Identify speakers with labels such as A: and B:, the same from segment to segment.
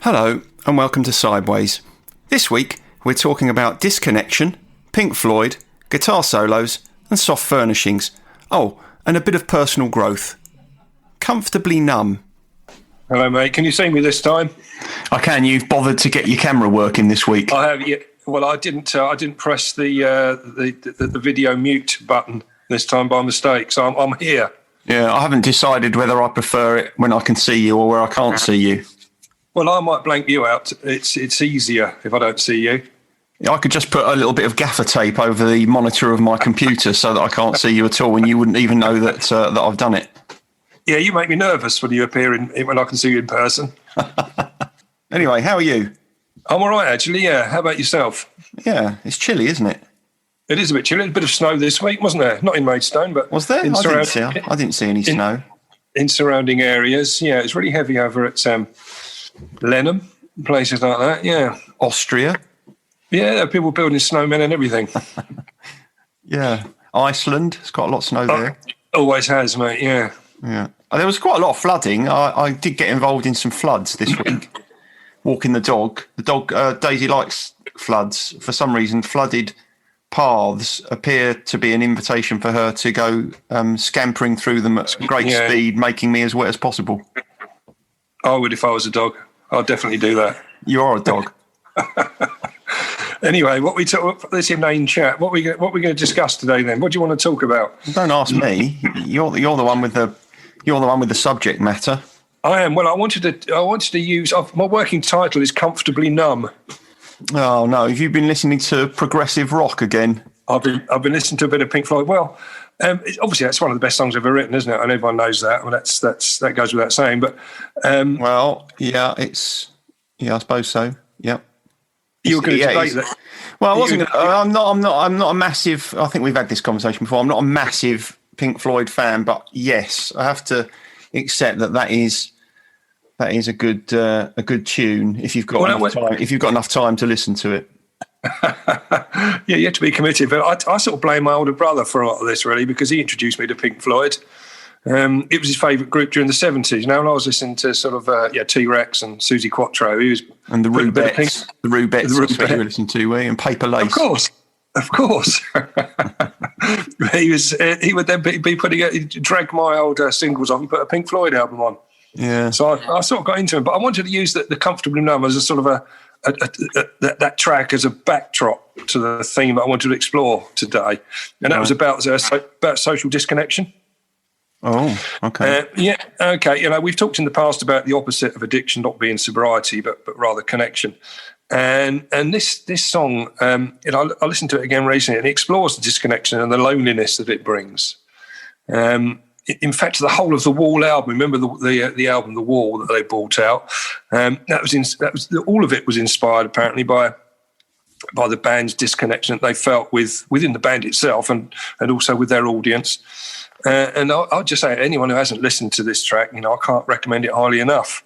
A: Hello and welcome to Sideways. This week we're talking about disconnection, Pink Floyd, guitar solos and soft furnishings. Oh, and a bit of personal growth. Comfortably Numb.
B: Hello, mate. Can you see me this time?
A: I can. You've bothered to get your camera working this week.
B: I have. Yeah. Well, I didn't press the video mute button this time by mistake, so I'm here.
A: Yeah, I haven't decided whether I prefer it when I can see you or where I can't see you.
B: Well, I might blank you out. It's easier if I don't see you.
A: I could just put a little bit of gaffer tape over the monitor of my computer so that I can't see you at all, and you wouldn't even know that I've done it.
B: Yeah, you make me nervous when you appear when I can see you in person.
A: Anyway, how are you?
B: I'm all right, actually. Yeah. How about yourself?
A: Yeah, it's chilly, isn't it?
B: It is a bit chilly. There's a bit of snow this week, wasn't there? Not in Maidstone, but
A: was there? I didn't see any snow
B: in surrounding areas. Yeah, it's really heavy over at Lenham, places like that. Yeah,
A: Austria.
B: Yeah, there are people building snowmen and everything.
A: Yeah, Iceland. It's got a lot of snow there.
B: Always has, mate. Yeah.
A: Yeah. There was quite a lot of flooding. I did get involved in some floods this week. Walking the dog. The dog, Daisy, likes floods. For some reason, flooded paths appear to be an invitation for her to go scampering through them at great speed, making me as wet as possible.
B: I would if I was a dog. I'd definitely do that.
A: You are a dog.
B: Anyway, this inane chat. What we going to discuss today then? What do you want to talk about?
A: Don't ask me. You're the one with the subject matter.
B: I am. Well, I wanted to use my working title is Comfortably Numb.
A: Oh no! Have you been listening to progressive rock again?
B: I've been listening to a bit of Pink Floyd. Well, obviously that's one of the best songs ever written, isn't it? And everyone knows that. Well, that goes without saying. But
A: well, yeah, I suppose so. Yeah.
B: You were going to debate that.
A: Well, I wasn't. I'm not a massive. I think we've had this conversation before. I'm not a massive Pink Floyd fan, but yes, I have to accept that is a good tune if you've got enough time. If you've got enough time to listen to it.
B: Yeah, you have to be committed. But I sort of blame my older brother for a lot of this, really, because he introduced me to Pink Floyd. It was his favourite group during the 70s. Now, when I was listening to sort of T-Rex and Suzi Quatro, he was
A: and the Rubettes. The Rubettes, that's what you were listening to, and Paper Lace.
B: Of course. He would then be drag my old singles off and put a Pink Floyd album on.
A: Yeah.
B: So I sort of got into it, but I wanted to use the Comfortably Numb as a sort of that track as a backdrop to the theme that I wanted to explore today, and that was about social disconnection.
A: Oh, okay.
B: Okay. We've talked in the past about the opposite of addiction not being sobriety, but rather connection. And this song, I listened to it again recently, and it explores the disconnection and the loneliness that it brings. In fact, the whole of the Wall album. Remember the album, The Wall, that they brought out. All of it was inspired apparently by the band's disconnection that they felt within the band itself and also with their audience. And I'll just say, anyone who hasn't listened to this track, I can't recommend it highly enough.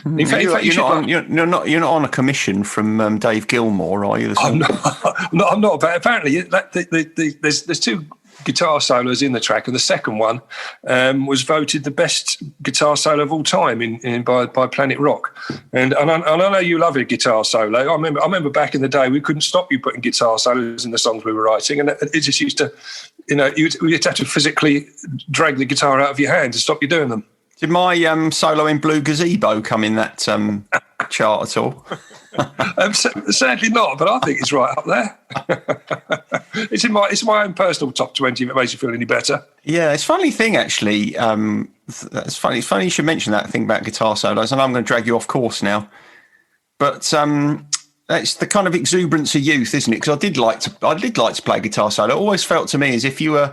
B: In fact,
A: you're not on a commission from Dave Gilmour, are you?
B: I'm not. But apparently, there's two guitar solos in the track, and the second one was voted the best guitar solo of all time by Planet Rock. And I know you love a guitar solo. I remember back in the day we couldn't stop you putting guitar solos in the songs we were writing, and it just used to, you'd have to physically drag the guitar out of your hand to stop you doing them.
A: Did my solo in Blue Gazebo come in that chart at all?
B: Sadly not, but I think it's right up there. It's in my own personal top 20 if it makes you feel any better.
A: Yeah, it's a funny thing actually. It's funny you should mention that thing about guitar solos, and I'm going to drag you off course now. But it's the kind of exuberance of youth, isn't it? Because I did like to play guitar solo. It always felt to me as if you were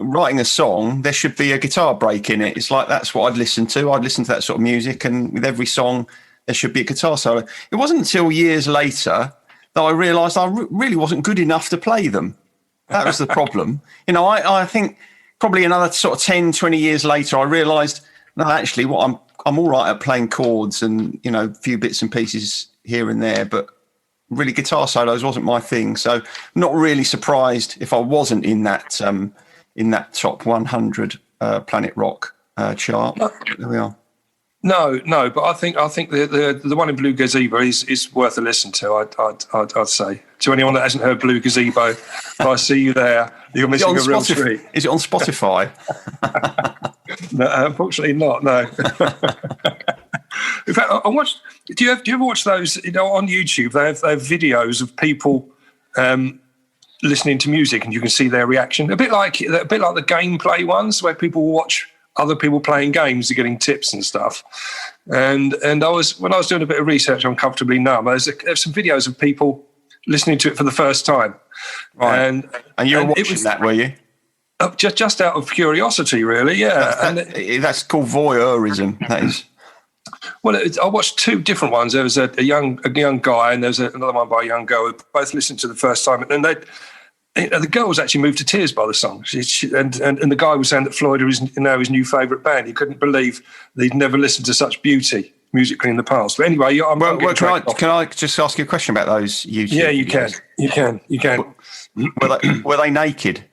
A: writing a song, there should be a guitar break in it. It's like that's what I'd listen to. I'd listen to that sort of music, and with every song, there should be a guitar solo. It wasn't until years later that I realised I really wasn't good enough to play them. That was the problem. I think probably another sort of 10, 20 years later, I realised, no, actually, what I'm all right at playing chords and, a few bits and pieces here and there, but really guitar solos wasn't my thing. So not really surprised if I wasn't in that top 100 Planet Rock chart. There we are.
B: No, but I think the one in Blue Gazebo is worth a listen to. I'd say to anyone that hasn't heard Blue Gazebo, if I see you there, you're missing a real treat.
A: Is it on Spotify?
B: No, unfortunately not. No. In fact, I watched. Do you ever watch those? On YouTube, they have videos of people listening to music, and you can see their reaction. A bit like the gameplay ones, where people watch other people playing games and getting tips and stuff. And when I was doing a bit of research on Comfortably Numb, there's some videos of people listening to it for the first time.
A: Right. And you were watching that, were you?
B: Just out of curiosity, really, yeah.
A: That's called voyeurism. That is.
B: Well, I watched two different ones. There was a young guy, and there was another one by a young girl who both listened to the first time, and the girl was actually moved to tears by the song. And the guy was saying that Floyd was now his new favourite band. He couldn't believe that he'd never listened to such beauty musically in the past. But anyway,
A: can I just ask you a question about those YouTube?
B: Yeah, you can.
A: Were they naked?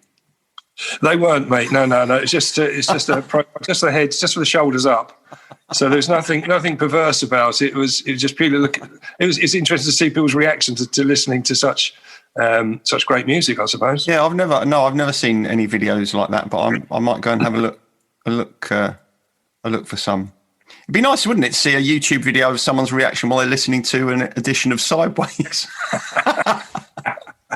B: They weren't, mate. No. It's just the heads, just with the shoulders up. So there's nothing perverse about it. It was just purely it's interesting to see people's reaction to listening to such great music, I suppose.
A: Yeah, I've never seen any videos like that, but I might go and have a look for some. It'd be nice, wouldn't it, to see a YouTube video of someone's reaction while they're listening to an edition of Sideways.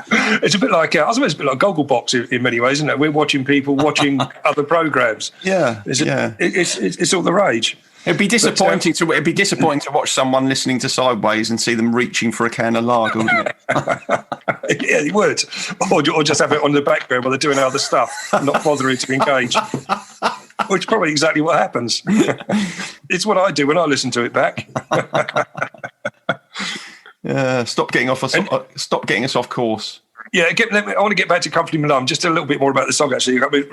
B: It's a bit like I suppose it's a bit like Gogglebox in many ways, isn't it? We're watching people watching other programs.
A: Yeah,
B: it's all the rage.
A: It'd be disappointing to watch someone listening to Sideways and see them reaching for a can of lager, wouldn't it?
B: Yeah, it would. Or just have it on the background while they're doing other stuff, not bothering to engage. Which is probably exactly what happens. It's what I do when I listen to it back.
A: Stop getting us off course.
B: Yeah, I want to get back to Comfortably Numb, just a little bit more about the song, actually. I mean,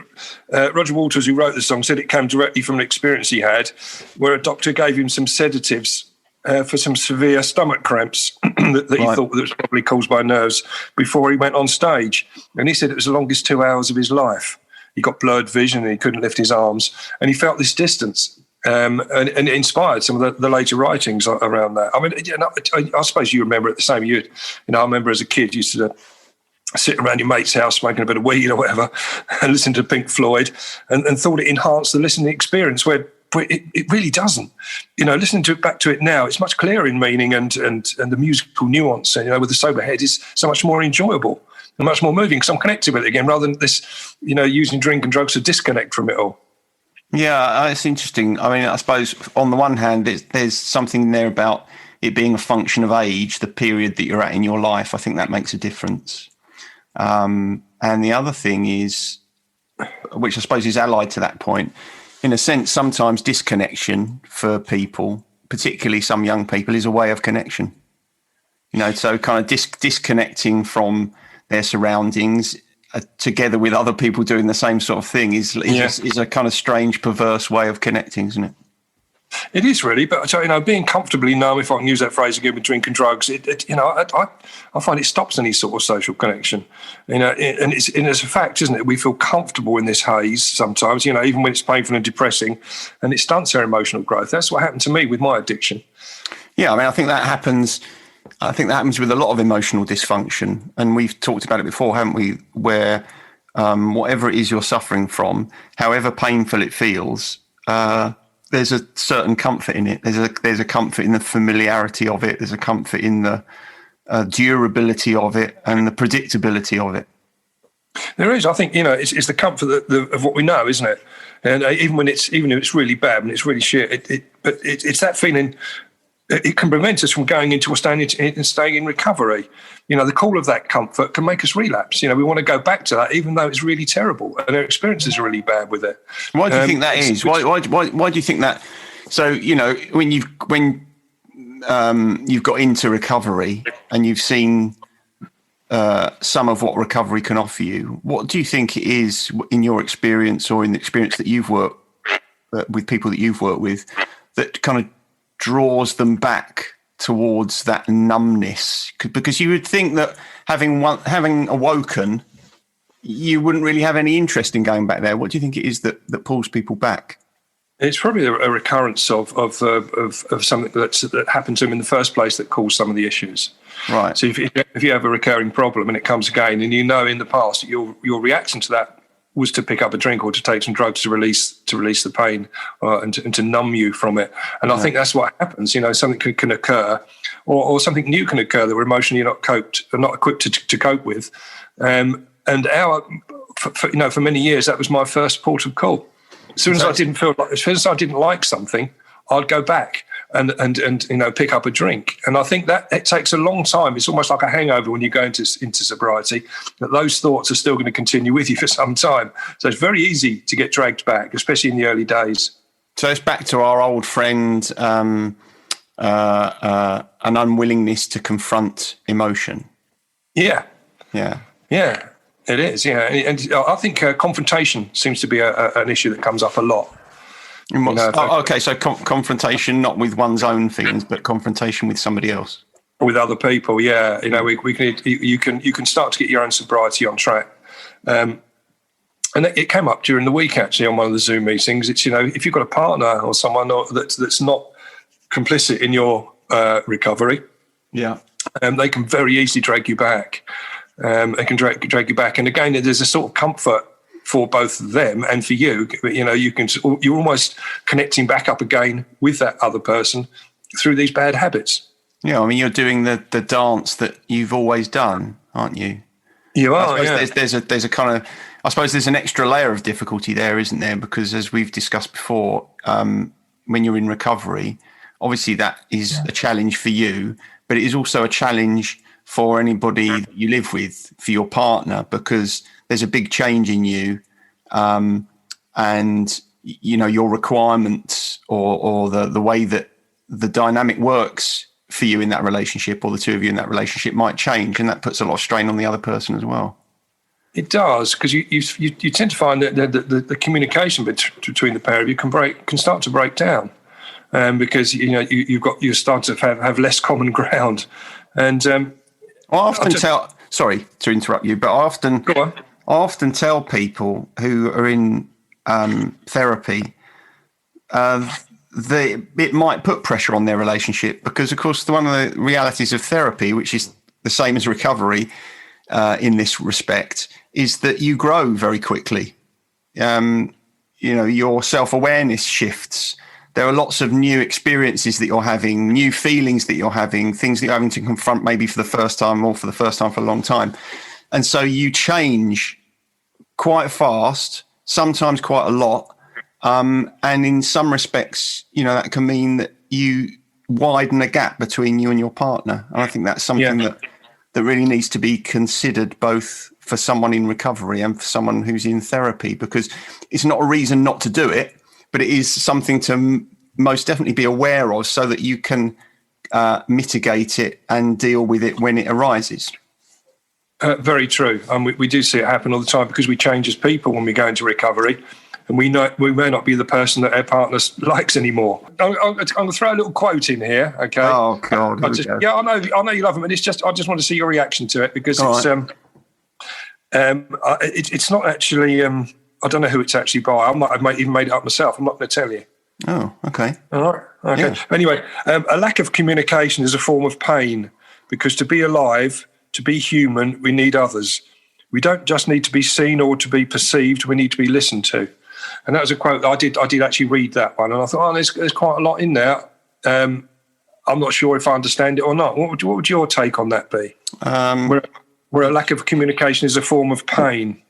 B: Roger Waters, who wrote the song, said it came directly from an experience he had where a doctor gave him some sedatives for some severe stomach cramps that he thought that was probably caused by nerves before he went on stage. And he said it was the longest 2 hours of his life. He got blurred vision and he couldn't lift his arms. And he felt this distance. And it inspired some of the later writings around that. I mean, I suppose you remember it the same. I remember as a kid, used to sit around your mate's house smoking a bit of weed or whatever and listen to Pink Floyd and thought it enhanced the listening experience where it really doesn't. Listening back to it now, it's much clearer in meaning and the musical nuance, and, with the sober head is so much more enjoyable and much more moving because I'm connected with it again rather than this, using drink and drugs to disconnect from it all.
A: Yeah, it's interesting. I mean, I suppose on the one hand, there's something there about it being a function of age, the period that you're at in your life. I think that makes a difference. And the other thing is, which I suppose is allied to that point, in a sense, sometimes disconnection for people, particularly some young people, is a way of connection. So kind of disconnecting from their surroundings together with other people doing the same sort of thing is a kind of strange, perverse way of connecting, isn't it?
B: It is really, but being comfortably numb, if I can use that phrase again, with drink and drugs, I find it stops any sort of social connection. And it's a fact, isn't it? We feel comfortable in this haze sometimes, even when it's painful and depressing, and it stunts our emotional growth. That's what happened to me with my addiction.
A: Yeah, I mean, I think that happens with a lot of emotional dysfunction, and we've talked about it before, haven't we? Where whatever it is you're suffering from, however painful it feels, there's a certain comfort in it. There's a comfort in the familiarity of it. There's a comfort in the durability of it and the predictability of it.
B: There is. I think it's the comfort of what we know, isn't it? And even if it's really bad and it's really shit, but it's that feeling. It can prevent us from going into or staying in recovery. The call of that comfort can make us relapse. We want to go back to that, even though it's really terrible and our experiences are really bad with it.
A: Why do you think that is? Why do you think that? So when you've got into recovery and you've seen some of what recovery can offer you, what do you think it is in your experience or in the experience that you've worked with people that you've worked with that kind of draws them back towards that numbness? Because you would think that having awoken, you wouldn't really have any interest in going back there. What do you think it is that pulls people back?
B: It's probably a recurrence of something that happened to him in the first place that caused some of the issues.
A: Right.
B: So if you have a recurring problem and it comes again, and you know in the past that your reaction to that was to pick up a drink or to take some drugs to release the pain and to numb you from it. And I think that's what happens. Something can occur, or something new can occur that we're emotionally not equipped to cope with. For many years, that was my first port of call. As soon as I didn't like something, I'd go back and pick up a drink. And I think that it takes a long time. It's almost like a hangover when you go into sobriety, that those thoughts are still going to continue with you for some time. So it's very easy to get dragged back, especially in the early days.
A: So it's back to our old friend, an unwillingness to confront emotion.
B: Yeah.
A: Yeah.
B: Yeah, it is. Yeah. And I think confrontation seems to be an issue that comes up a lot.
A: So confrontation, not with one's own feelings, but confrontation with somebody else,
B: with other people. Yeah, you can start to get your own sobriety on track. And it came up during the week actually on one of the Zoom meetings. It's if you've got a partner or someone that's not complicit in your recovery, they can very easily drag you back. They can drag you back, and again, there's a sort of comfort for both them and for you. You're almost connecting back up again with that other person through these bad habits.
A: Yeah, I mean, you're doing the dance that you've always done, aren't you?
B: You are.
A: There's a kind of, I suppose there's an extra layer of difficulty there, isn't there? Because as we've discussed before, when you're in recovery, obviously that is a challenge for you, but it is also a challenge for anybody that you live with, for your partner, because there's a big change in you, and your requirements or the way that the dynamic works for you in that relationship, or the two of you in that relationship, might change, and that puts a lot of strain on the other person as well.
B: It does, because you tend to find that the communication between the pair of you can start to break down, because you start to have less common ground, and
A: I often tell. Sorry to interrupt you, but I often tell people who are in therapy it might put pressure on their relationship, because, of course, one of the realities of therapy, which is the same as recovery in this respect, is that you grow very quickly. Your self-awareness shifts. There are lots of new experiences that you're having, new feelings that you're having, things that you're having to confront maybe for the first time or for the first time for a long time. And so you change quite fast, sometimes quite a lot. And in some respects, that can mean that you widen a gap between you and your partner. And I think that's something that really needs to be considered, both for someone in recovery and for someone who's in therapy, because it's not a reason not to do it, but it is something to most definitely be aware of, so that you can mitigate it and deal with it when it arises.
B: Very true. And we do see it happen all the time, because we change as people when we go into recovery, and we may not be the person that our partner likes anymore. I'm going to throw a little quote in here, okay?
A: Oh, God.
B: I know you love them, and I just want to see your reaction to it, because it's not actually... I don't know who it's actually by. I might have even made it up myself. I'm not going to tell you.
A: Oh, okay.
B: All right. Okay. Yeah. Anyway, a lack of communication is a form of pain, because to be alive, to be human, we need others. We don't just need to be seen or to be perceived. We need to be listened to. And that was a quote. I did actually read that one, and I thought, there's quite a lot in there. I'm not sure if I understand it or not. What would your take on that be? Where a lack of communication is a form of pain.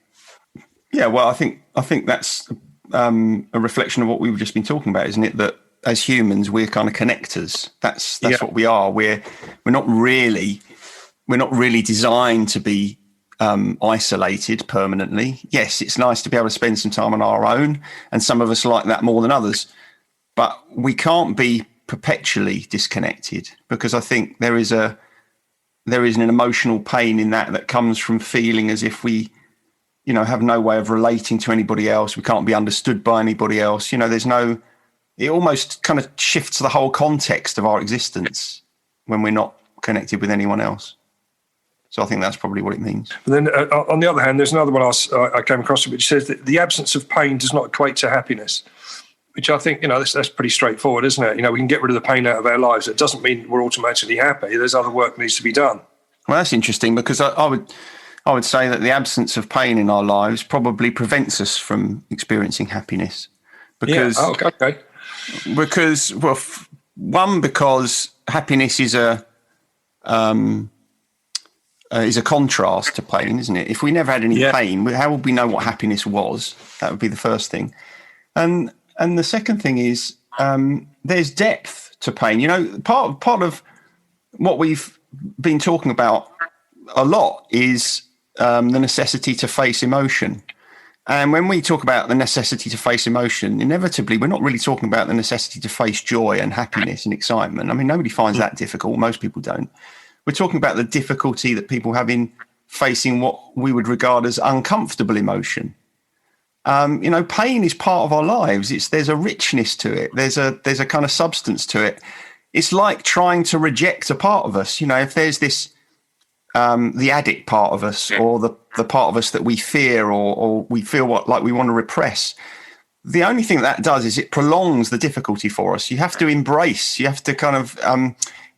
A: Yeah, well, I think that's a reflection of what we've just been talking about, isn't it? That as humans, we're kind of connectors. That's what we are. We're not really designed to be isolated permanently. Yes, it's nice to be able to spend some time on our own, and some of us like that more than others. But we can't be perpetually disconnected, because I think there is an emotional pain in that comes from feeling as if we have no way of relating to anybody else. We can't be understood by anybody else. It almost kind of shifts the whole context of our existence when we're not connected with anyone else. So I think that's probably what it means.
B: But then on the other hand, there's another one I came across which says that the absence of pain does not equate to happiness. which I think, that's pretty straightforward, isn't it? We can get rid of the pain out of our lives. It doesn't mean we're automatically happy. There's other work that needs to be done.
A: Well, that's interesting, because I would say that the absence of pain in our lives probably prevents us from experiencing happiness. Because,
B: okay.
A: Because happiness is a contrast to pain, isn't it? If we never had any pain, how would we know what happiness was? That would be the first thing. And the second thing is there's depth to pain. Part of what we've been talking about a lot is the necessity to face emotion. And when we talk about the necessity to face emotion, inevitably, we're not really talking about the necessity to face joy and happiness and excitement. I mean, nobody finds that difficult. Most people don't. We're talking about the difficulty that people have in facing what we would regard as uncomfortable emotion. Pain is part of our lives. There's a richness to it. There's a kind of substance to it. It's like trying to reject a part of us. If there's this, the addict part of us, or the part of us that we fear or we feel like we want to repress, the only thing that does is it prolongs the difficulty for us. You have to embrace, you have to kind of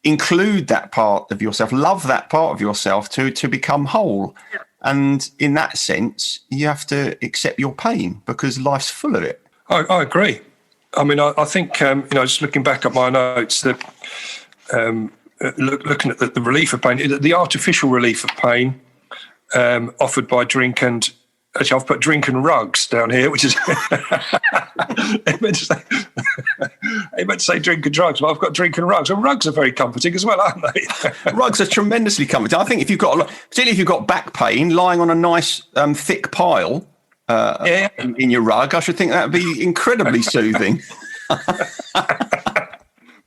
A: include that part of yourself, love that part of yourself to become whole. And in that sense, you have to accept your pain, because life's full of it.
B: I agree. I mean, I think, just looking back at my notes, that looking at the relief of pain, the artificial relief of pain offered by drink and... Actually, I've put drink and rugs down here, which is... it meant to say drink and drugs, but I've got drink and rugs. And rugs are very comforting as well, aren't they?
A: Rugs are tremendously comforting. I think particularly if you've got back pain, lying on a nice thick pile in your rug, I should think that would be incredibly soothing.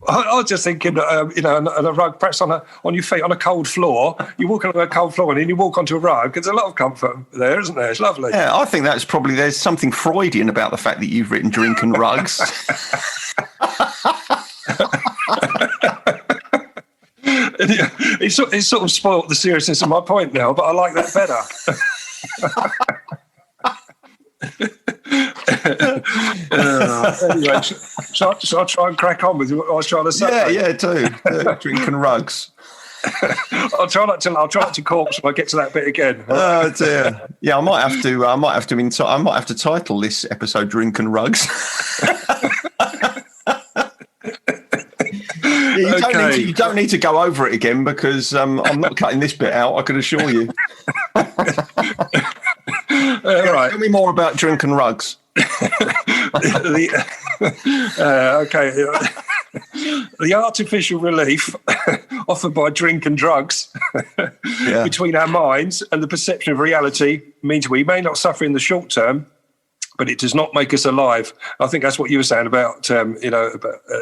B: I was just thinking, and a rug perhaps on your feet on a cold floor. You walk on a cold floor and then you walk onto a rug. There's a lot of comfort there, isn't there? It's lovely.
A: Yeah, I think there's something Freudian about the fact that you've written drink and rugs.
B: It's sort of spoilt the seriousness of my point now, but I like that better. Anyway, shall I try and crack on with what I was trying to say?
A: Yeah, do. Drinking rugs.
B: I'll try not to corpse when I get to that bit again.
A: Oh dear. Yeah, I might have to title this episode "Drink and Rugs." You don't need to go over it again, because I'm not cutting this bit out, I can assure you.
B: Right.
A: Tell me more about drink and rugs.
B: Okay. The artificial relief offered by drink and drugs between our minds and the perception of reality means we may not suffer in the short term, but it does not make us alive. I think that's what you were saying about,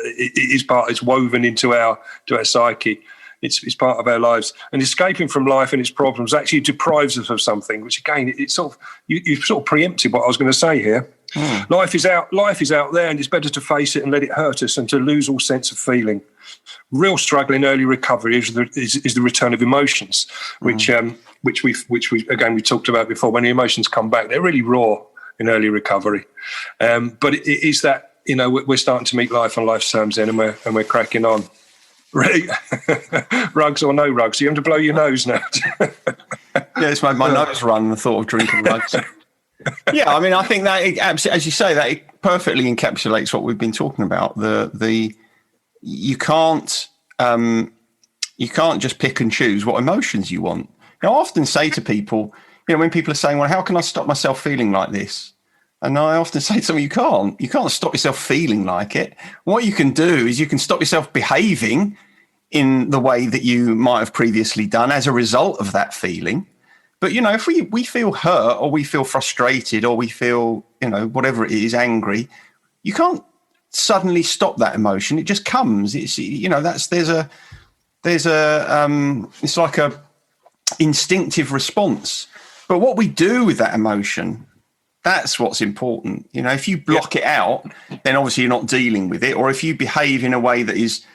B: it's woven into our psyche. It's part of our lives, and escaping from life and its problems actually deprives us of something. Which again, it's sort of you've sort of preempted what I was going to say here. Life is out there, and it's better to face it and let it hurt us, and to lose all sense of feeling. Real struggle in early recovery is the return of emotions, which we talked about before. When the emotions come back, they're really raw in early recovery, but it is that we're starting to meet life on life's terms then, and we're cracking on. Really? Rugs or no rugs? You have to blow your nose now.
A: Yeah, it's made my nose run, the thought of drinking rugs. Yeah, I mean, I think that, as you say, that it perfectly encapsulates what we've been talking about. You can't just pick and choose what emotions you want. I often say to people, when people are saying, well, how can I stop myself feeling like this? And I often say to them, you can't stop yourself feeling like it. What you can do is you can stop yourself behaving in the way that you might have previously done as a result of that feeling. But, if we feel hurt, or we feel frustrated, or we feel, whatever it is, angry, you can't suddenly stop that emotion. It just comes. It's, it's like a instinctive response. But what we do with that emotion, that's what's important. If you block it out, then obviously you're not dealing with it. Or if you behave in a way that is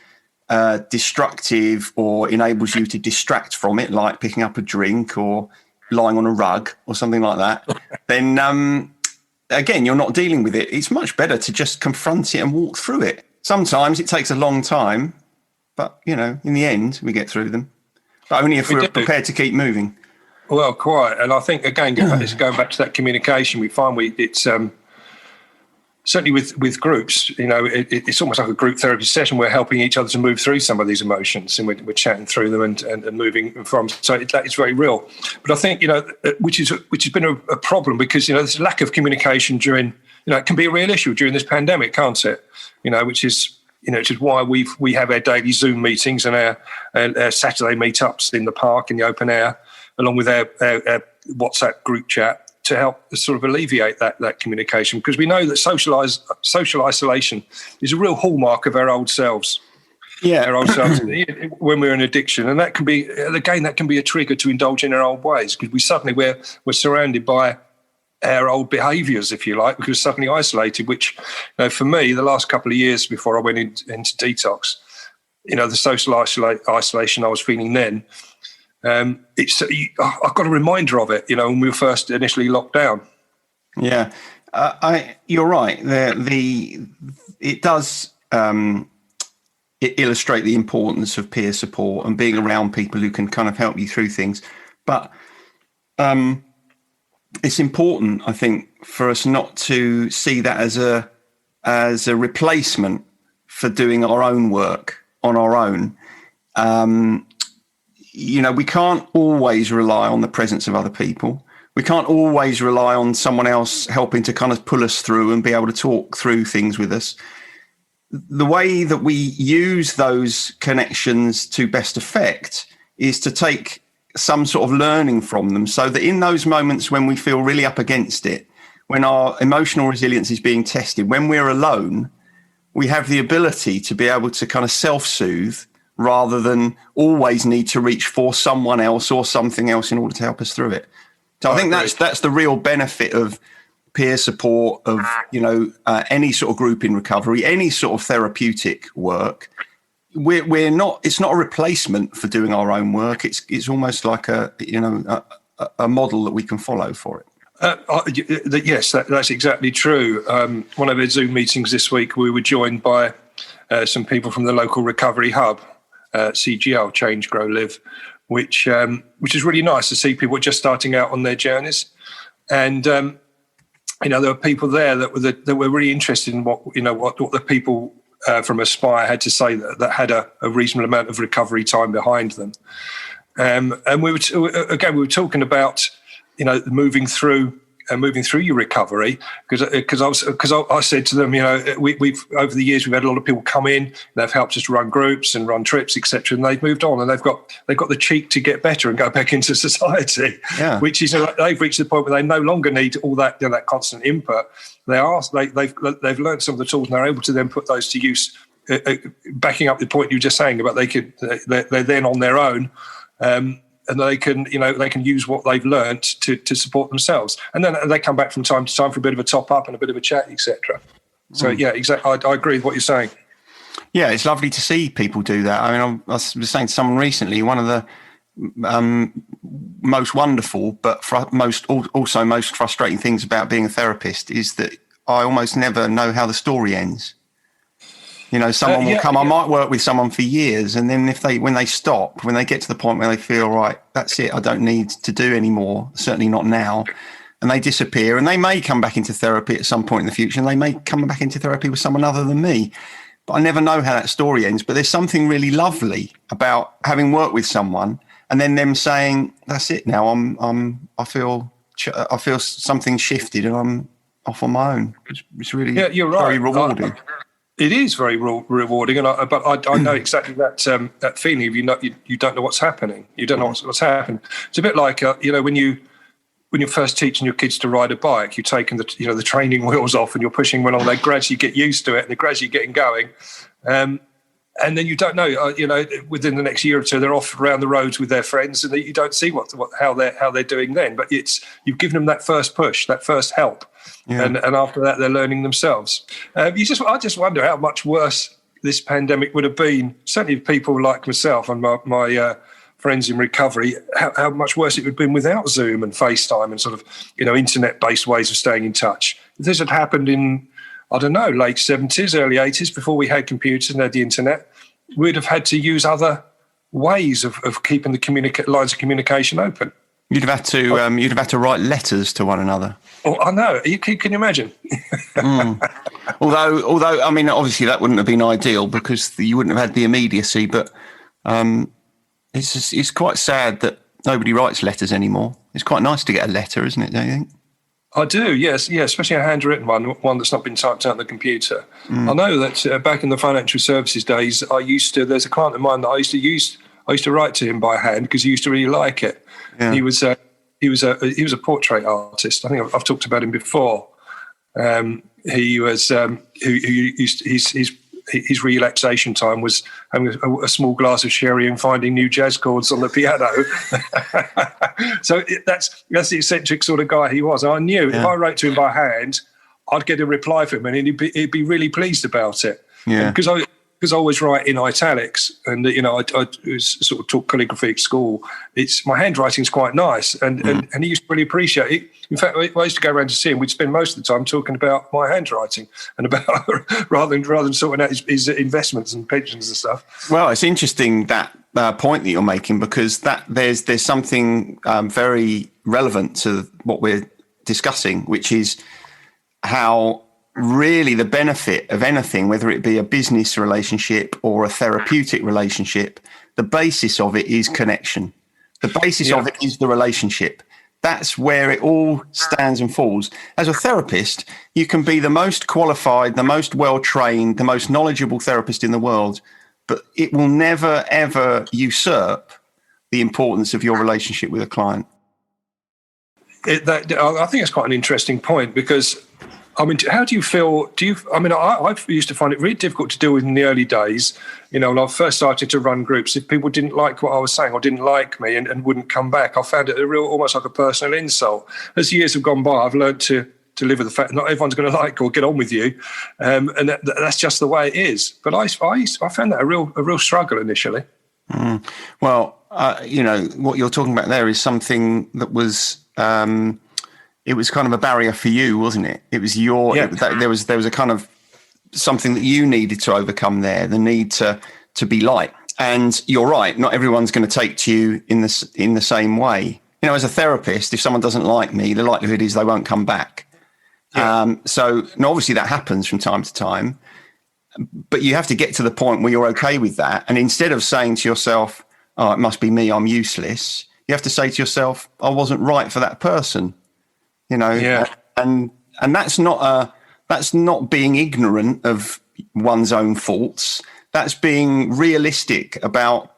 A: destructive or enables you to distract from it, like picking up a drink or lying on a rug or something like that, then again, you're not dealing with it. It's much better to just confront it and walk through it. Sometimes it takes a long time, but, you know, in the end, we get through them. But only if we're prepared to keep moving.
B: Well, quite. And I think, again, going back to that communication, we find it's certainly with groups, you know, it's almost like a group therapy session. We're helping each other to move through some of these emotions, and we're chatting through them and moving from. So that is very real. But I think, you know, which has been a problem, because, you know, this lack of communication during, you know, it can be a real issue during this pandemic, can't it? You know, which is why we have our daily Zoom meetings and our Saturday meetups in the park in the open air, along with our WhatsApp group chat, to help sort of alleviate that communication, because we know that social isolation is a real hallmark of our old selves. Yeah, our old selves when we're in addiction, and that can be a trigger to indulge in our old ways, because we're surrounded by our old behaviours, if you like, because we're suddenly isolated. Which, you know, for me, the last couple of years before I went into detox, you know, the social isolation I was feeling then. I've got a reminder of it, you know, when we were first initially locked down.
A: Yeah, you're right. It does illustrate the importance of peer support and being around people who can kind of help you through things. But it's important, I think, for us not to see that as a replacement for doing our own work on our own. You know, we can't always rely on the presence of other people. We can't always rely on someone else helping to kind of pull us through and be able to talk through things with us. The way that we use those connections to best effect is to take some sort of learning from them, so that in those moments when we feel really up against it, when our emotional resilience is being tested, when we're alone, we have the ability to be able to kind of self-soothe, rather than always need to reach for someone else or something else in order to help us through it. So I think that's the real benefit of peer support, of, you know, any sort of group in recovery, any sort of therapeutic work. It's not a replacement for doing our own work. It's almost like a model that we can follow for it.
B: Yes, that's exactly true. One of our Zoom meetings this week, we were joined by some people from the local recovery hub, CGL, Change, Grow, Live, which is really nice to see people just starting out on their journeys. And you know, there were people there that were really interested in what the people from Aspire had to say that had a reasonable amount of recovery time behind them. And we were talking about, you know, moving through your recovery, because I said to them, you know, we've over the years we've had a lot of people come in, they've helped us run groups and run trips, etc., and they've moved on and they've got the cheek to get better and go back into society. Yeah. Which is, they've reached the point where they no longer need all that, you know, that constant input. They've learned some of the tools and they're able to then put those to use. Backing up the point you were just saying about they're then on their own. And they can use what they've learnt to support themselves, and then they come back from time to time for a bit of a top up and a bit of a chat, etc. So yeah, exactly. I agree with what you're saying.
A: Yeah, it's lovely to see people do that. I mean, I was saying to someone recently, one of the most wonderful, but most frustrating things about being a therapist is that I almost never know how the story ends. You know, someone will come. I might work with someone for years, and then when they get to the point where they feel, right, that's it, I don't need to do anymore, certainly not now, and they disappear, and they may come back into therapy at some point in the future, and they may come back into therapy with someone other than me. But I never know how that story ends. But there's something really lovely about having worked with someone and then them saying, that's it now, I feel something shifted and I'm off on my own. It's really
B: you're right.
A: Very rewarding.
B: It is very rewarding, but I know exactly that feeling of you don't know what's happening. You don't know what's happened. It's a bit like when you're first teaching your kids to ride a bike, you're taking the training wheels off and you're pushing them along. They gradually get used to it and they're gradually getting going, and then you don't know. Within the next year or two, they're off around the roads with their friends, and you don't see how they're doing then. But you've given them that first push, that first help. Yeah. And after that, they're learning themselves. I just wonder how much worse this pandemic would have been. Certainly, people like myself and my friends in recovery, how much worse it would have been without Zoom and FaceTime and sort of, internet-based ways of staying in touch. If this had happened in, I don't know, late 70s, early 80s, before we had computers and had the internet, we'd have had to use other ways of keeping the lines of communication open.
A: You'd have had to write letters to one another.
B: Oh, I know. Can you imagine?
A: Although, I mean, obviously that wouldn't have been ideal because you wouldn't have had the immediacy. But it's quite sad that nobody writes letters anymore. It's quite nice to get a letter, isn't it? Don't you think?
B: I do, yes, especially a handwritten one that's not been typed out on the computer. I know that back in the financial services days, there's a client of mine that I used to write to him by hand because he used to really like it. Yeah. He was a portrait artist. I think I've talked about him before. He was his relaxation time was having a small glass of sherry and finding new jazz chords on the piano. So that's the eccentric sort of guy he was. I knew if I wrote to him by hand, I'd get a reply from him and he'd be really pleased about it. Yeah. Because I always write in italics, and I sort of taught calligraphy at school. My handwriting's quite nice, and he used to really appreciate it. In fact, I used to go around to see him. We'd spend most of the time talking about my handwriting and about rather than sorting out his investments and pensions and stuff.
A: Well, it's interesting that point that you're making, because there's something very relevant to what we're discussing, which is how really the benefit of anything, whether it be a business relationship or a therapeutic relationship, the basis of it is connection. The basis of it is the relationship. That's where it all stands and falls. As a therapist, you can be the most qualified, the most well-trained, the most knowledgeable therapist in the world, but it will never, ever usurp the importance of your relationship with a client.
B: I think it's quite an interesting point, because I mean, how do you feel? I used to find it really difficult to deal with in the early days. When I first started to run groups, if people didn't like what I was saying or didn't like me and wouldn't come back, I found it almost like a personal insult. As years have gone by, I've learned to live with the fact that not everyone's going to like or get on with you, and that's just the way it is. But I found that a real struggle initially.
A: Well, what you're talking about there is something that was. It was kind of a barrier for you, wasn't it? It was there was a kind of something that you needed to overcome there, the need to be liked. And you're right, not everyone's going to take to you in the same way. As a therapist, if someone doesn't like me, the likelihood is they won't come back. Yeah. So obviously that happens from time to time, but you have to get to the point where you're okay with that. And instead of saying to yourself, "Oh, it must be me, I'm useless," you have to say to yourself, "I wasn't right for that person." And that's not being ignorant of one's own faults. That's being realistic about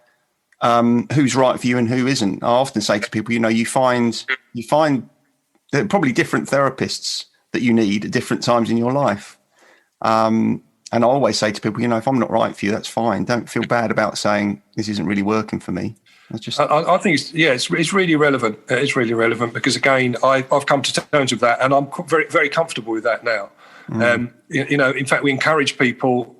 A: who's right for you and who isn't. I often say to people, you find there are probably different therapists that you need at different times in your life. And I always say to people, if I'm not right for you, that's fine. Don't feel bad about saying this isn't really working for me.
B: I think it's really relevant. It's really relevant because, again, I've come to terms with that, and I'm very, very comfortable with that now. In fact, we encourage people.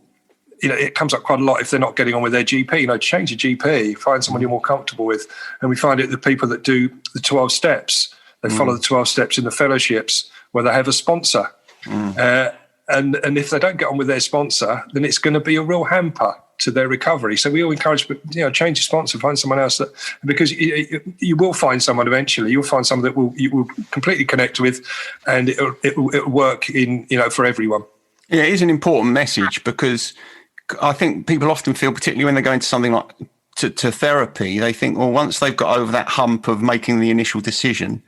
B: It comes up quite a lot if they're not getting on with their GP. Change your GP, find someone you're more comfortable with, and we find it the people that do the 12 steps. They follow the 12 steps in the fellowships where they have a sponsor, and if they don't get on with their sponsor, then it's going to be a real hamper to their recovery. So we all encourage, change your sponsor, find someone else because you will find someone eventually. You'll find someone that you will completely connect with, and it'll work for everyone.
A: Yeah, it is an important message, because I think people often feel, particularly when they go into something like to therapy, they think, well, once they've got over that hump of making the initial decision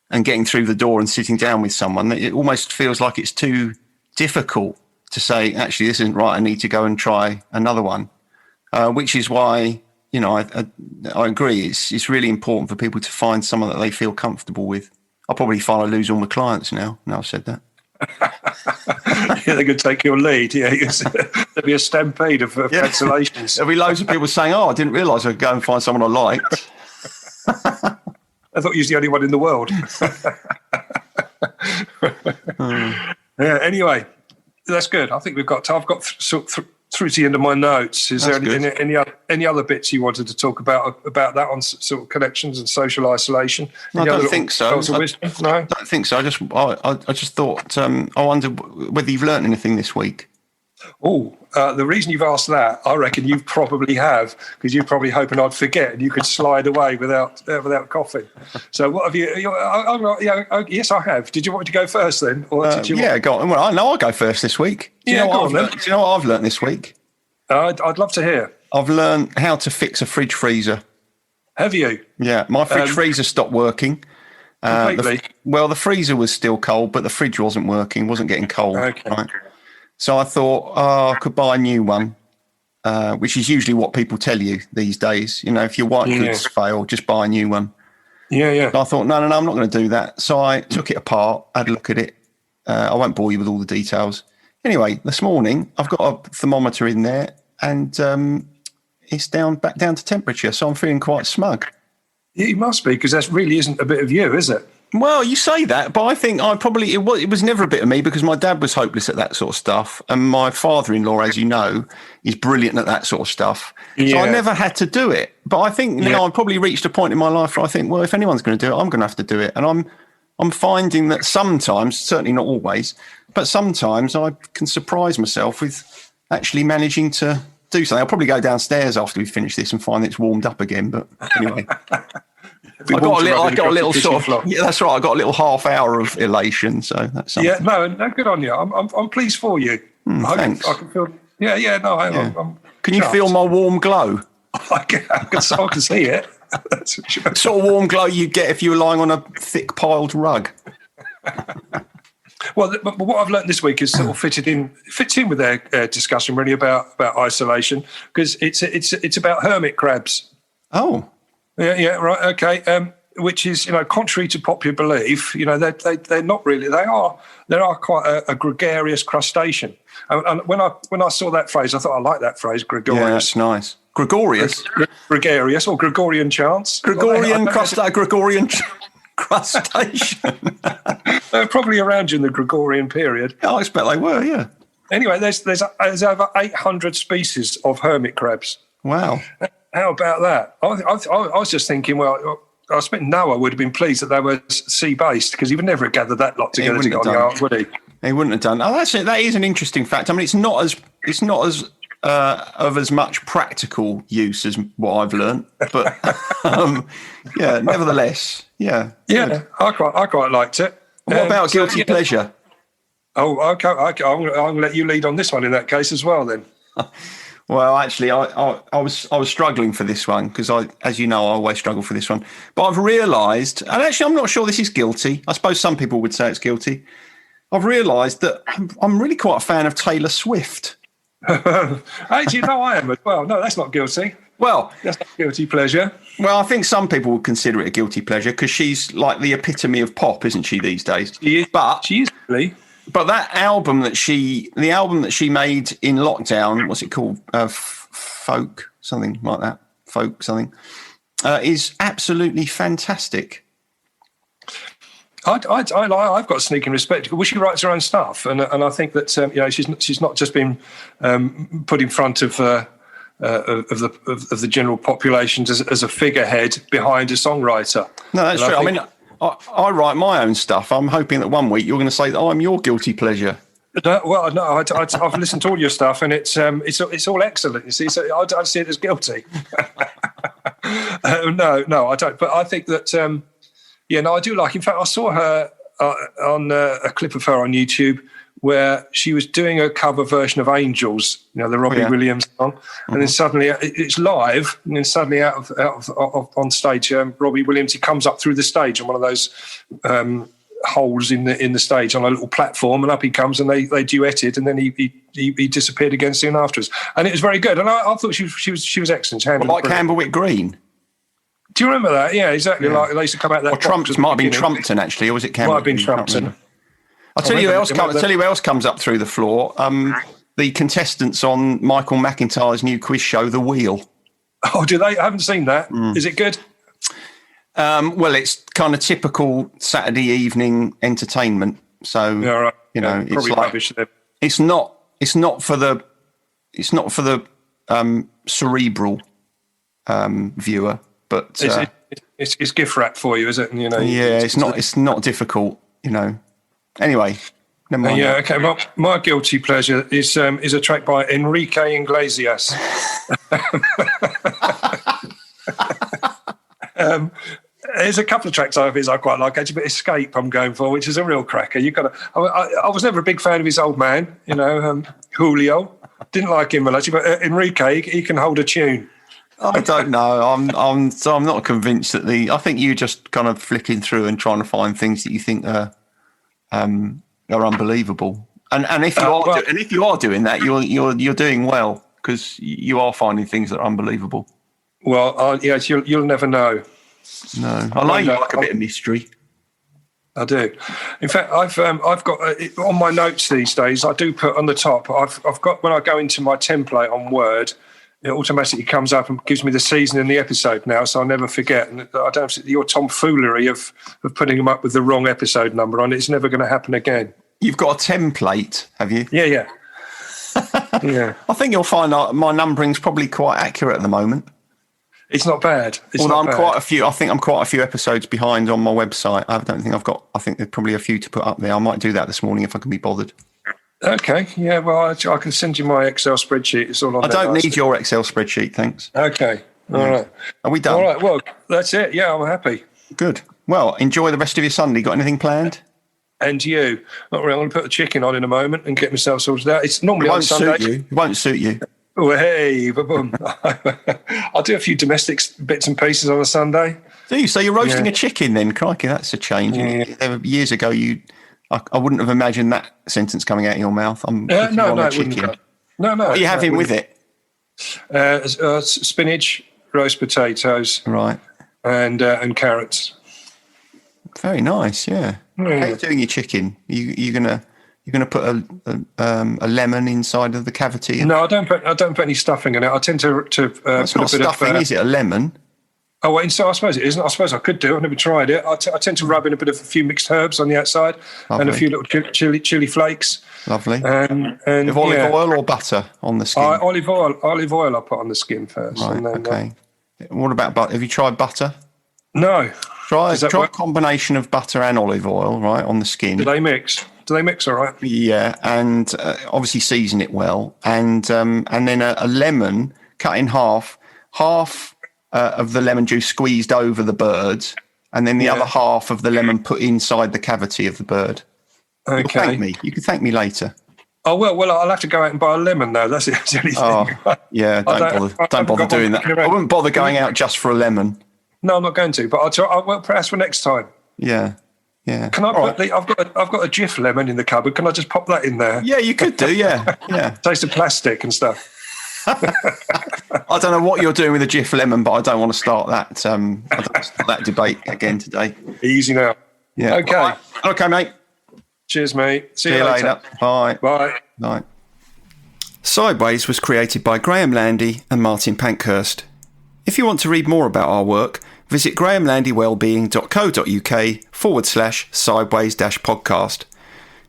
A: and getting through the door and sitting down with someone, it almost feels like it's too difficult to say, actually, this isn't right, I need to go and try another one, which is why, I agree. It's really important for people to find someone that they feel comfortable with. I'll probably find I lose all my clients now I've said that.
B: They're going to take your lead. Yeah, there'll be a stampede of cancellations.
A: There'll be loads of people saying, "Oh, I didn't realise I'd go and find someone I liked."
B: I thought you was the only one in the world. Yeah. Anyway, that's good. I think we've got. I've got through to the end of my notes. Is
A: That's
B: there any other bits you wanted to talk about that on sort of connections and social isolation?
A: No, I don't think so.
B: No,
A: I don't think so. I just thought. I wonder whether you've learnt anything this week.
B: Oh, the reason you've asked that, I reckon you probably have, because you're probably hoping I'd forget and you could slide away without coughing. So what have you? Yes, I have. Did you want me to go first then, or did you?
A: Yeah, go on. Well, I know I'll go first this week. Do you know what I've learnt this week?
B: I'd love to hear.
A: I've learned how to fix a fridge freezer.
B: Have you?
A: Yeah, my fridge freezer stopped working.
B: Completely.
A: The freezer was still cold, but the fridge wasn't working, wasn't getting cold.
B: Okay.
A: Right? So I thought, I could buy a new one, which is usually what people tell you these days. You know, if your white goods fail, just buy a new one.
B: Yeah.
A: So I thought, no, I'm not going to do that. So I took it apart, had a look at it. I won't bore you with all the details. Anyway, this morning I've got a thermometer in there, and it's back down to temperature. So I'm feeling quite smug.
B: You must be, because that really isn't a bit of you, is it?
A: Well, you say that, but I think it was never a bit of me, because my dad was hopeless at that sort of stuff, and my father-in-law, as you know, is brilliant at that sort of stuff. Yeah. So I never had to do it. But I think now I've probably reached a point in my life where I think, well, if anyone's going to do it, I'm going to have to do it. And I'm finding that sometimes, certainly not always, but sometimes I can surprise myself with actually managing to do something. I'll probably go downstairs after we finish this and find it's warmed up again. But anyway. I got a little sort of, yeah, that's right. I got a little half hour of elation, so that's something.
B: Yeah, no, good on you. I'm pleased for you.
A: Thanks.
B: I can feel. Yeah. No, I'm
A: can you feel my warm glow?
B: I can see it. That's for sure.
A: Sort of warm glow you get if you were lying on a thick piled rug.
B: Well, but what I've learned this week is sort of fits in with their discussion really about isolation, because it's about hermit crabs.
A: Oh.
B: Yeah, right, okay. Which is, contrary to popular belief, they're not really. They are quite a gregarious crustacean. And when I saw that phrase, I thought I like that phrase, gregarious.
A: Yeah, that's nice. Gregarious,
B: gregarious, or Gregorian chants.
A: Gregorian crustacean.
B: They're probably around during the Gregorian period.
A: I expect they were. Yeah.
B: Anyway, there's over 800 species of hermit crabs.
A: Wow.
B: How about that? I was just thinking, well, I expect Noah would have been pleased that they were sea-based, because he would never have gathered that lot together to get on the ark, would he?
A: He wouldn't have done. Oh, that's it. That is an interesting fact. I mean, it's not as of as much practical use as what I've learned, but yeah, nevertheless, yeah.
B: Yeah,
A: good.
B: I quite liked it.
A: What about guilty pleasure?
B: Oh, okay. I'm going to let you lead on this one in that case as well, then.
A: Well, actually, I was struggling for this one, because as you know, I always struggle for this one. But I've realised, and actually, I'm not sure this is guilty. I suppose some people would say it's guilty. I've realised that I'm really quite a fan of Taylor Swift.
B: Actually, no, I am as well. No, that's not guilty.
A: Well,
B: that's not guilty pleasure.
A: Well, I think some people would consider it a guilty pleasure, because she's like the epitome of pop, isn't she, these days?
B: She is really.
A: But that album that she made in lockdown, what's it called? Folk something like that. Folk something is absolutely fantastic.
B: I've got a sneaking respect. Well, she writes her own stuff, and I think that she's not just been put in front of the general population as a figurehead behind a songwriter. No,
A: that's true. I mean, I write my own stuff. I'm hoping that one week you're going to say that I'm your guilty pleasure.
B: No, I've listened to all your stuff, and it's all excellent. You see, so I see it as guilty. No, I don't. But I think that I do like. In fact, I saw her on a clip of her on YouTube where she was doing a cover version of Angels, the Robbie Williams song, and then suddenly it's live, and then suddenly out of on stage, Robbie Williams, he comes up through the stage on one of those holes in the stage on a little platform, and up he comes, and they duetted, and then he disappeared again soon afterwards, and it was very good, and I thought she was excellent.
A: Like Camberwick Green.
B: Do you remember that? Yeah, exactly. Yeah. Like they used to come out that.
A: Or Trump's might have been Trumpton actually, or was it Camberwick? Might
B: have been Trumpton.
A: I'll tell you who else comes up through the floor. The contestants on Michael McIntyre's new quiz show, The Wheel.
B: Oh, do they? I haven't seen that. Is it good?
A: Well, it's kind of typical Saturday evening entertainment. So,
B: yeah, right.
A: it's
B: probably
A: like,
B: rubbish.
A: It's not for the for the cerebral viewer, but
B: it's gift wrap for you, is it? And,
A: yeah, it's not difficult, Anyway, never mind.
B: Yeah, okay. Well, my guilty pleasure is a track by Enrique Iglesias. There's a couple of tracks of his I quite like, actually, but Escape I'm going for, which is a real cracker. I was never a big fan of his old man, Julio. Didn't like him much, but Enrique, he can hold a tune.
A: I don't know. I'm not convinced that I think you're just kind of flicking through and trying to find things that you think are unbelievable. And if you are doing that, you're doing well, because you are finding things that are unbelievable.
B: Well, yes, you'll never know.
A: No, I like a bit of mystery.
B: I do. In fact, I've got on my notes these days. I do put on the top. I've got, when I go into my template on Word, it automatically comes up and gives me the season and the episode now, so I'll never forget. And I don't have your tomfoolery of putting them up with the wrong episode number on it. It's never going to happen again. You've got a template, have you? Yeah. Yeah.
A: I think you'll find my numbering's probably quite accurate at the moment.
B: It's not bad.
A: I think I'm quite a few episodes behind on my website. I think there's probably a few to put up there. I might do that this morning if I can be bothered.
B: Okay. Yeah. Well, I can send you my Excel spreadsheet. It's all on.
A: I don't need your Excel spreadsheet, thanks.
B: Okay. All right.
A: Are we done?
B: All right. Well, that's it. Yeah, I'm happy.
A: Good. Well, enjoy the rest of your Sunday. Got anything planned?
B: And you? Not really. I'm going to put the chicken on in a moment and get myself sorted out. It's normally on Sunday.
A: It won't suit you.
B: Oh, hey, boom. I'll do a few domestic bits and pieces on a Sunday.
A: Do you? So you're roasting a chicken then? Crikey, that's a change. Yeah. Years ago, I wouldn't have imagined that sentence coming out of your mouth.
B: No, it wouldn't. No.
A: What are you having with it?
B: Spinach, roast potatoes,
A: right,
B: and carrots.
A: Very nice. Yeah. How are you doing your chicken? You're gonna put a lemon inside of the cavity?
B: No, I don't put any stuffing in it. I tend to
A: it's not stuffing, is it? A lemon?
B: Oh, well, so I suppose it isn't. I suppose I could do. I've never tried it. I tend to rub in a few mixed herbs on the outside. Lovely. And a few little chili flakes.
A: Lovely.
B: And
A: with olive oil or butter on the skin?
B: Olive oil I put on the skin first.
A: Right,
B: and then,
A: okay. What about butter? Have you tried butter?
B: No.
A: Try a combination of butter and olive oil, right, on the skin.
B: Do they mix all right?
A: Yeah, and obviously season it well. And then a lemon cut in half of the lemon juice squeezed over the bird, and then the other half of the lemon put inside the cavity of the bird.
B: Okay.
A: You'll thank me. You can thank me later.
B: Oh, well, I'll have to go out and buy a lemon, though. That's the only thing.
A: Oh, yeah, don't bother doing that. I wouldn't bother going out just for a lemon. No,
B: I'm not going to, but I'll try. Well, perhaps for next time.
A: Yeah.
B: Can I put I've got a Jif lemon in the cupboard. Can I just pop that in there?
A: Yeah, you could do. Yeah.
B: Taste of plastic and stuff.
A: I don't know what you're doing with a Jif lemon, but I don't want to start that debate again today.
B: Easy now.
A: Yeah.
B: Okay.
A: Right. Okay, mate.
B: Cheers, mate. See you
A: later. Bye.
B: Bye.
A: Bye. Sideways was created by Graham Landy and Martin Pankhurst. If you want to read more about our work, visit grahamlandywellbeing.co.uk/sideways-podcast.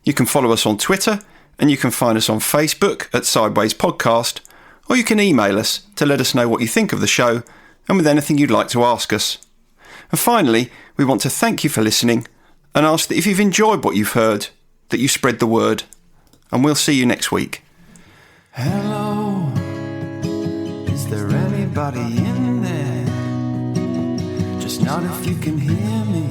A: You can follow us on Twitter, and you can find us on Facebook at Sideways Podcast, or you can email us to let us know what you think of the show and with anything you'd like to ask us. And finally, we want to thank you for listening and ask that if you've enjoyed what you've heard, that you spread the word. And we'll see you next week.
C: Hello, is there anybody in there? Just not if you can hear me.